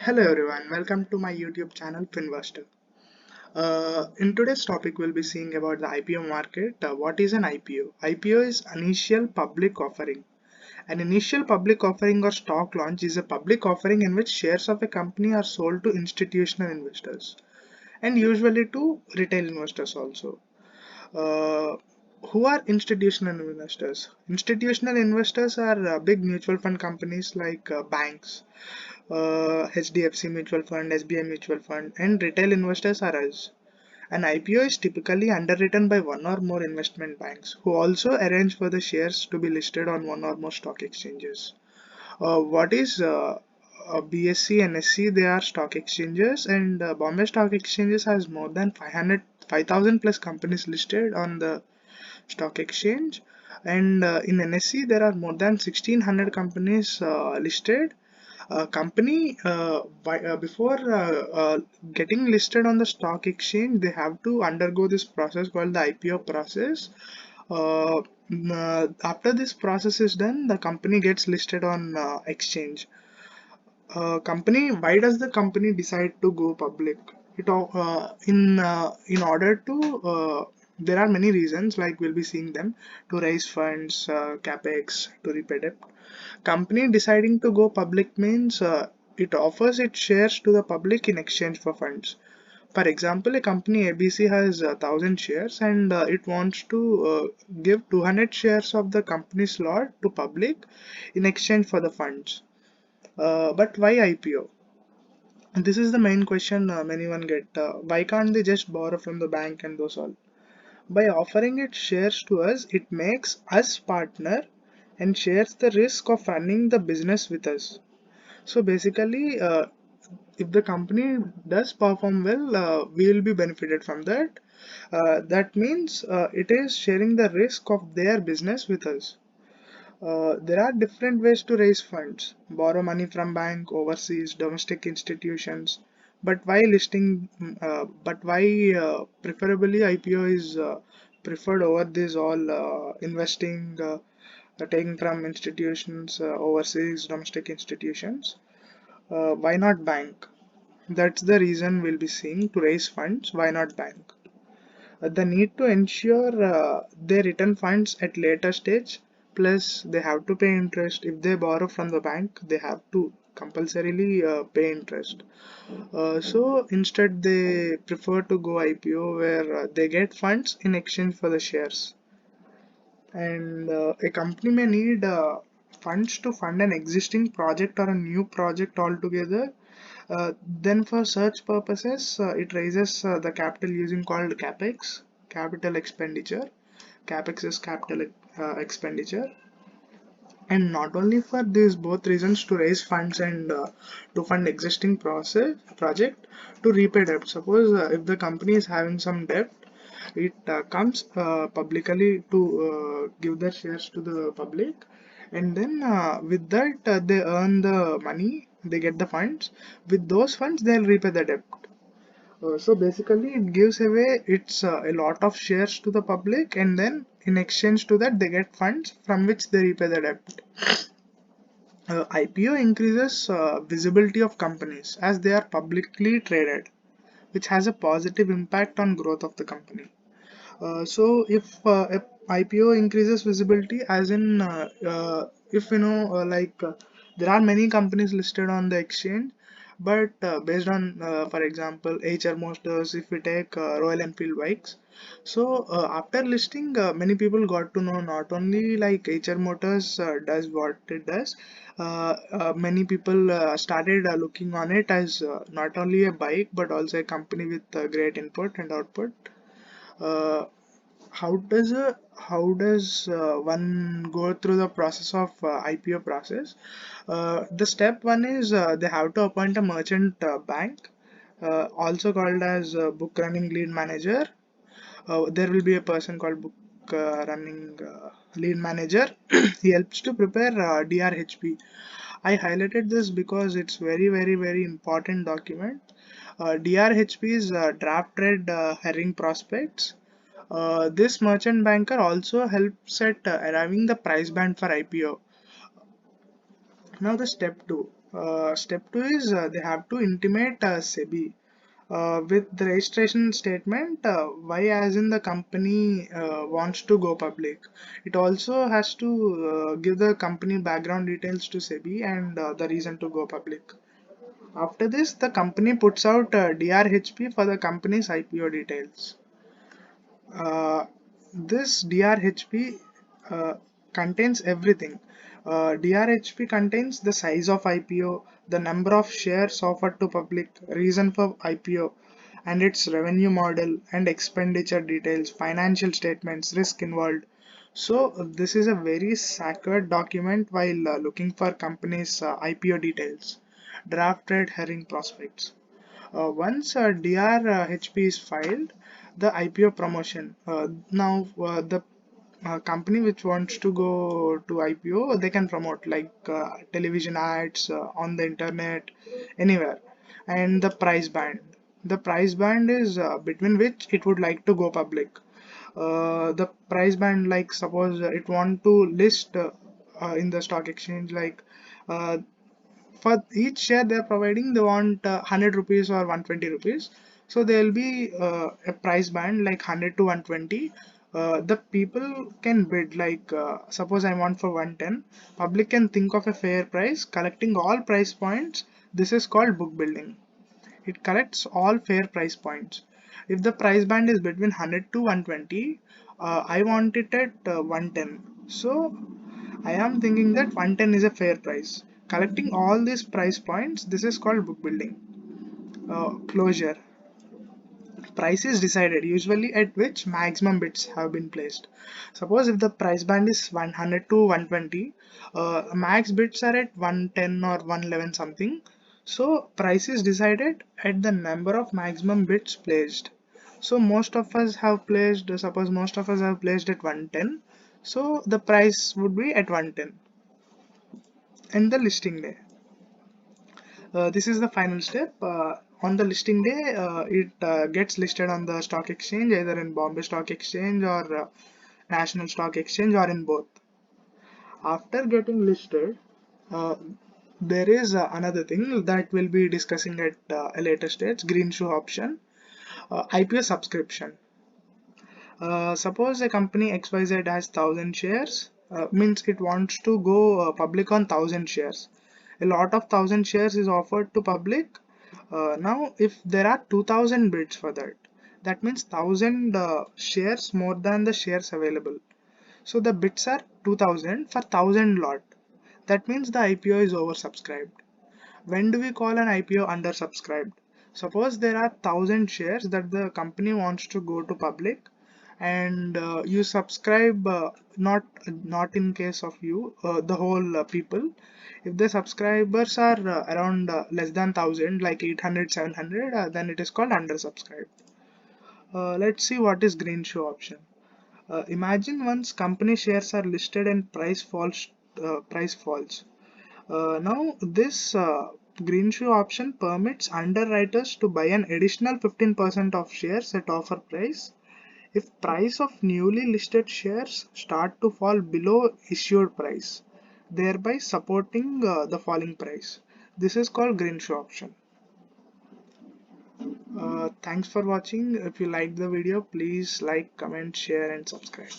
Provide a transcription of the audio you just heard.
Hello everyone, welcome to my YouTube channel Finvestor. In today's topic, we'll be seeing about the IPO market. What is an IPO? IPO is initial public offering. An initial public offering or stock launch is a public offering in which shares of a company are sold to institutional investors and usually to retail investors also. Uh, who are institutional investors? Institutional investors are big mutual fund companies like banks, HDFC Mutual Fund, SBI Mutual Fund, and retail investors are us. An IPO is typically underwritten by one or more investment banks who also arrange for the shares to be listed on one or more stock exchanges. What is BSE and SC? They are stock exchanges, and Bombay Stock Exchanges has more than 5,000 plus companies listed on the stock exchange. And in NSE, there are more than 1,600 companies listed. A company before getting listed on the stock exchange, they have to undergo this process called the IPO process. After this process is done, the company gets listed on exchange. Company, why does the company decide to go public? In order to there are many reasons, like we'll be seeing them: to raise funds, capex, to repay debt. Company deciding to go public means it offers its shares to the public in exchange for funds. For example, a company ABC has 1,000 shares, and it wants to give 200 shares of the company's lot to public in exchange for the funds. But why IPO? This is the main question many one get. Why can't they just borrow from the bank and those all? By offering its shares to us, it makes us partner and shares the risk of running the business with us. So basically, if the company does perform well, we will be benefited from that. That means it is sharing the risk of their business with us. There are different ways to raise funds: borrow money from bank, overseas, domestic institutions. But why preferably IPO is preferred over this all investing, taking from institutions, overseas, domestic institutions? Why not bank? That's the reason we'll be seeing to raise funds. Why not bank? The need to ensure they return funds at later stage, plus they have to pay interest. If they borrow from the bank, they have to compulsorily pay interest. So instead they prefer to go IPO, where they get funds in exchange for the shares. And a company may need funds to fund an existing project or a new project altogether. Then for such purposes, it raises the capital using called capex, capital expenditure. Capex is capital expenditure. And not only for these both reasons, to raise funds and to fund existing project, to repay debt. Suppose if the company is having some debt, it comes publicly to give their shares to the public, and then with that they earn the money, they get the funds. With those funds, they'll repay the debt. So basically, it gives away its a lot of shares to the public, and then in exchange to that, they get funds from which they repay the debt. IPO increases visibility of companies as they are publicly traded, which has a positive impact on growth of the company. So if IPO increases visibility, as in if you know there are many companies listed on the exchange, but based on for example HR Motors, if we take Royal Enfield bikes. So after listing, many people got to know not only like HR Motors does what it does. Many people started looking on it as not only a bike but also a company with great input and output. uh, how does one go through the process of IPO process? The step one is they have to appoint a merchant bank, also called as book running lead manager. There will be a person called book running lead manager. He helps to prepare DRHP. I highlighted this because it's very very very important document. DRHP is draft red herring prospects. This merchant banker also helps at arriving the price band for IPO. Now the step two. Step two is they have to intimate SEBI with the registration statement, why as in the company wants to go public. It also has to give the company background details to SEBI and the reason to go public. After this, the company puts out DRHP for the company's IPO details. Uh, this DRHP contains everything. DRHP contains the size of IPO, the number of shares offered to public, reason for IPO, and its revenue model and expenditure details, financial statements, risk involved. So this is a very sacred document while looking for companies' IPO details, drafted hearing prospects. Once DRHP is filed, the IPO promotion. Now the company which wants to go to IPO, they can promote like television ads on the internet, anywhere. And the price band. The price band is between which it would like to go public. The price band, like suppose it want to list in the stock exchange, like uh, for each share they're providing, they want 100 rupees or 120 rupees. So there will be a price band like 100 to 120. The people can bid, like suppose I want for 110. Public can think of a fair price collecting all price points. This is called book building. It collects all fair price points. If the price band is between 100 to 120, I want it at 110. So I am thinking that 110 is a fair price. Collecting all these price points, this is called book building. Closure. Price is decided usually at which maximum bids have been placed. Suppose if the price band is 100 to 120, max bids are at 110 or 111 something. So price is decided at the number of maximum bids placed. So most of us have placed, suppose most of us have placed at 110. So the price would be at 110. And the listing day. This is the final step. On the listing day, it gets listed on the stock exchange, either in Bombay Stock Exchange or National Stock Exchange, or in both. After getting listed, uh, there is another thing that we'll be discussing at a later stage: green shoe option, IPO subscription. Suppose a company XYZ has 1000 shares, means it wants to go public on 1000 shares. A lot of 1000 shares is offered to public. Now, if there are 2000 bids for that, that means 1000 shares more than the shares available. So the bids are 2000 for 1000 lot. That means the IPO is oversubscribed. When do we call an IPO undersubscribed? Suppose there are 1000 shares that the company wants to go to public, and you subscribe, not in case of you, the whole people. If the subscribers are around less than 1000, like 800, 700, then it is called undersubscribed. Let's see what is green shoe option. Imagine once company shares are listed and price falls. Now this green shoe option permits underwriters to buy an additional 15% of shares at offer price if price of newly listed shares start to fall below issued price, thereby supporting the falling price. This is called green shoe option. Thanks for watching. If you like the video, please like, comment, share and subscribe.